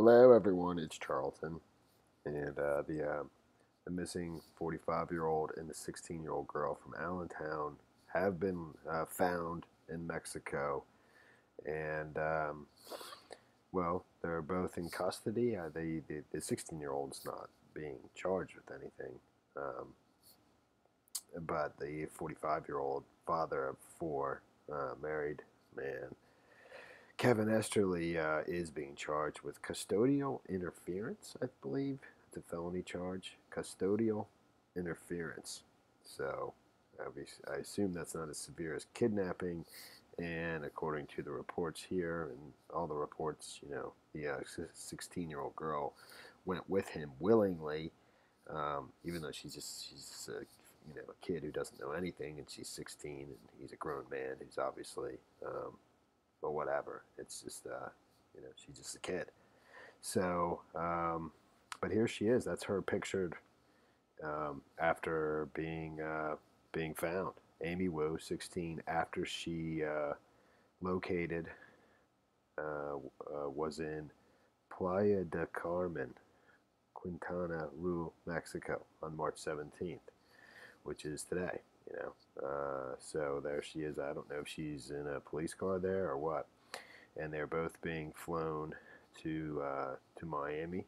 Hello, everyone. It's Charlton, and the missing 45-year-old and the 16-year-old girl from Allentown have been found in Mexico, and well, they're both in custody. The 16-year-old's not being charged with anything, um, but the 45-year-old father of four, married man, Kevin Esterly, is being charged with custodial interference, I believe. It's a felony charge. Custodial interference. So I assume that's not as severe as kidnapping. And according to the reports here and all the reports, the 16-year-old girl went with him willingly, even though she's a kid who doesn't know anything, and she's 16, and he's a grown man who's obviously but whatever. It's just, she's just a kid. So, but here she is. That's her pictured after being found. Amy Wu, 16, after she located, was in Playa del Carmen, Quintana Roo, Mexico, on March 17th, which is today. So there she is. I don't know if she's in a police car there or what. And they're both being flown to Miami,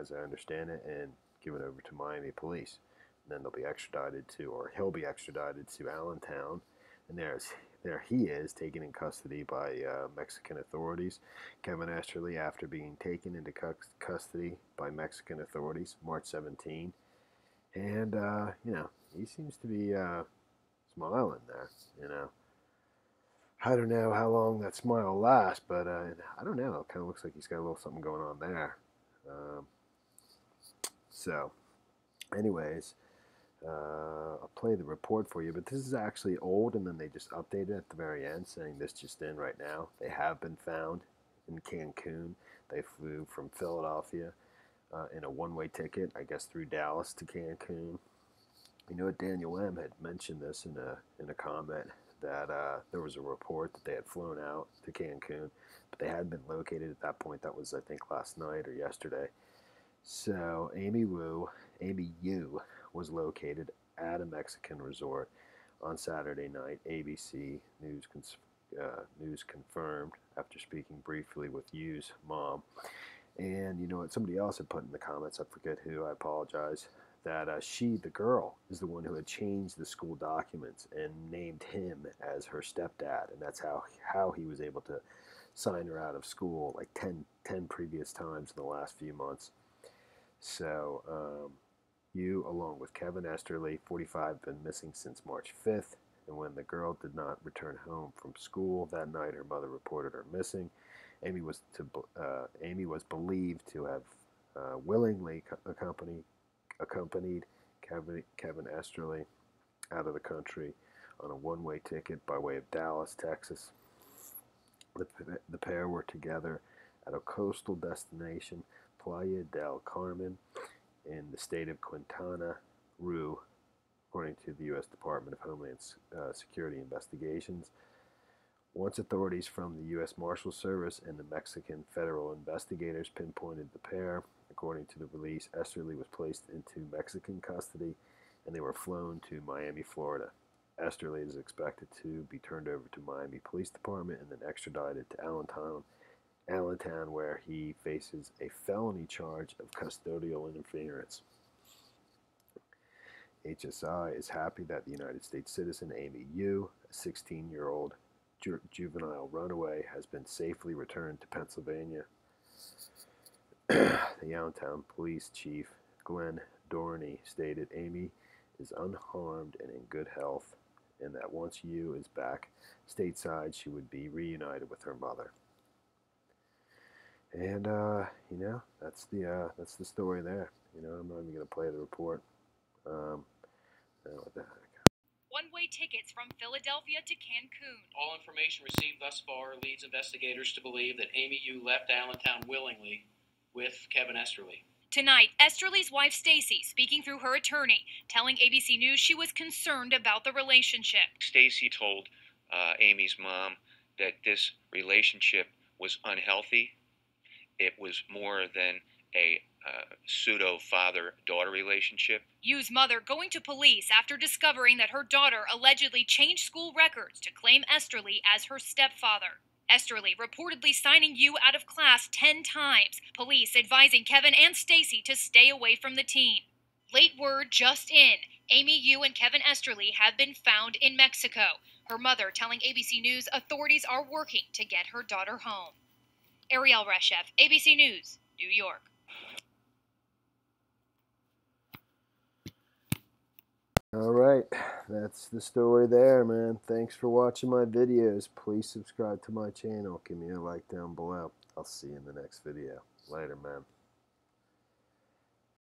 as I understand it, and given over to Miami police. And then they'll be extradited or he'll be extradited to Allentown, and there he is, taken in custody by Mexican authorities. Kevin Esterly, after being taken into custody by Mexican authorities, March 17, and he seems to be smiling there. I don't know how long that smile lasts, but I don't know. It kind of looks like he's got a little something going on there. Um, so, anyways, I'll play the report for you, but this is actually old, and then they just updated at the very end saying this just in right now. They have been found in Cancun. They flew from Philadelphia in a one-way ticket, I guess, through Dallas to Cancun. Daniel M. had mentioned this in a comment that there was a report that they had flown out to Cancun, but they hadn't been located at that point. That was, I think, last night or yesterday. So Amy Yu, was located at a Mexican resort on Saturday night. ABC News confirmed after speaking briefly with Yu's mom. And you know what? Somebody else had put in the comments, I forget who, I apologize, that the girl, is the one who had changed the school documents and named him as her stepdad. And that's how he was able to sign her out of school like 10 previous times in the last few months. So, you, along with Kevin Esterly, 45, been missing since March 5th. And when the girl did not return home from school that night, her mother reported her missing. Amy was believed to have willingly accompanied Kevin Esterly out of the country on a one-way ticket by way of Dallas, Texas. The pair were together at a coastal destination, Playa del Carmen, in the state of Quintana Roo, according to the U.S. Department of Homeland Security investigations. Once authorities from the U.S. Marshal Service and the Mexican federal investigators pinpointed the pair, according to the release, Esterly was placed into Mexican custody and they were flown to Miami, Florida. Esterly is expected to be turned over to Miami Police Department and then extradited to Allentown, where he faces a felony charge of custodial interference. HSI is happy that the United States citizen Amy Yu, a 16-year-old juvenile runaway, has been safely returned to Pennsylvania. The Allentown Police Chief Glenn Dorney stated Amy is unharmed and in good health, and that once Yu is back stateside, she would be reunited with her mother. And that's the story there. I'm not even gonna play the report. What the heck? One-way tickets from Philadelphia to Cancun. All information received thus far leads investigators to believe that Amy Yu left Allentown willingly with Kevin Esterly. Tonight, Esterly's wife Stacy speaking through her attorney, telling ABC News she was concerned about the relationship. Stacy told Amy's mom that this relationship was unhealthy it was more than a pseudo father-daughter relationship. Yu's mother going to police after discovering that her daughter allegedly changed school records to claim Esterly as her stepfather. Esterly reportedly signing Yu out of class 10 times, police advising Kevin and Stacy to stay away from the teen. Late word just in. Amy Yu and Kevin Esterly have been found in Mexico. Her mother telling ABC News authorities are working to get her daughter home. Ariel Reshef, ABC News, New York. All right, that's the story there, man. Thanks for watching my videos. Please subscribe to my channel. Give me a like down below. I'll see you in the next video. Later, man.